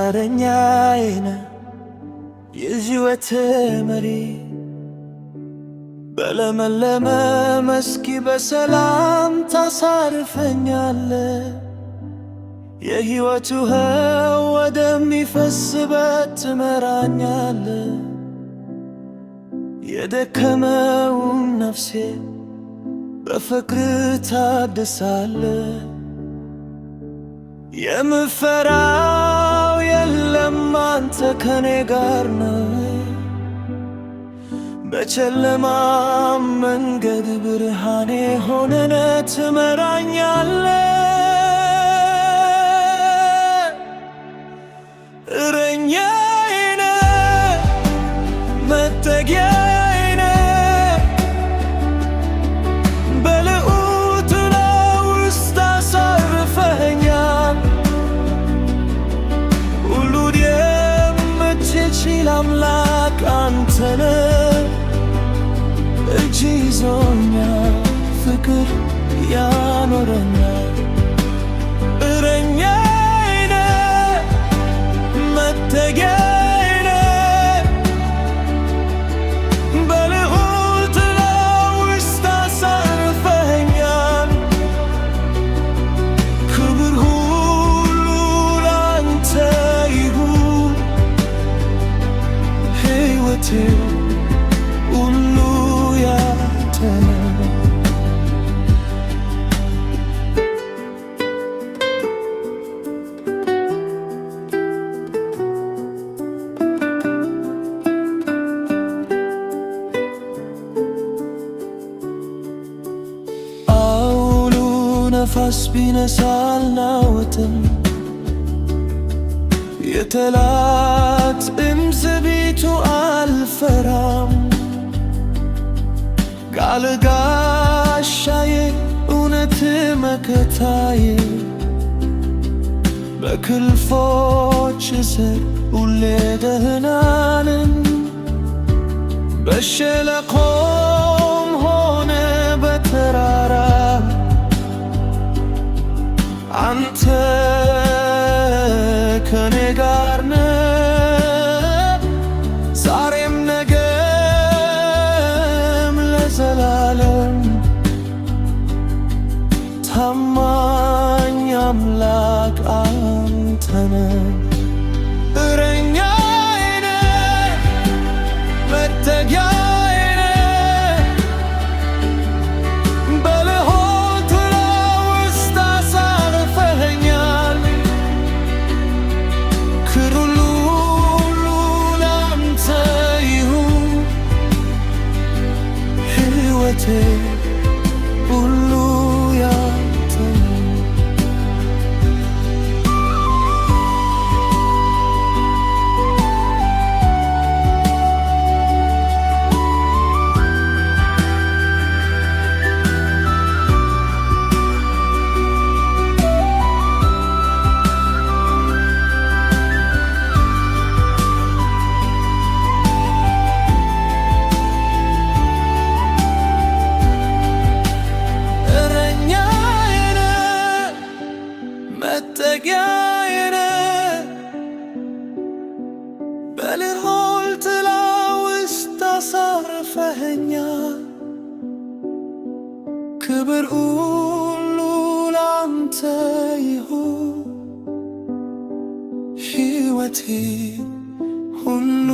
እረኛዬ ነህ የሕይወቴ መሪ በለመለመ መስክ በሰላም ታሳርፈኛለህ የሕይወት ውሃ ወደሚፈስበት ትመራኛለህ የደከመውን ነፍሴ በፍቅር ታድሳለህ የምፈራው የለም አንተ ከኔ ጋር ነህ በጨለማም መንገድ ብርሃኔ ሆነህ ትመራኛለህ እረኛዬ ነህ መጠጊያዬ ነህ በልዑል ጥላ ውስጥ ታሳርፈኛል ሁሉን የምትችል አምላክ አንተ ነህ እጅ ይዞኛል ፍቅር ያኖረኛል እረኛዬ ነህ መጠጊያዬ ነህ በልዑል ጥላ ውስጥ ታሳርፈኛል ክብር ሁሉ ላንተ ይሁን ሕይወቴ ሁሉ ያንተ ነው አውሎ ነፋስ ቢነሳ አልናወጥም የጠላት እምዝቢቱ አልፈራም ቃል ጋሻዬ እውነት መከታዬ በክንፎች ስር ሁሌ ደህና ነኝ በሸለቆም ሆነ በተራራ አንተ ከኔ ጋር ነህ ዛሬም ነገም ለዘላለም ታማኝ አምላክ አንተ ነህ እረኛዬ ነህ መጠጊያዬ ነህ በልዑል ጥላ ውስጥ ታሳርፈኛል ክብር ሁሉ ላንተ ይሁን ሕይወቴ ሁሉ ያንተ ነው እረኛዬ ነህ መጠጊያዬ ነህ በልዑል ጥላ ውስጥ ታሳርፈኛል ክብር ሁሉ ላንተ ይሁን ሕይወቴ ሁሉ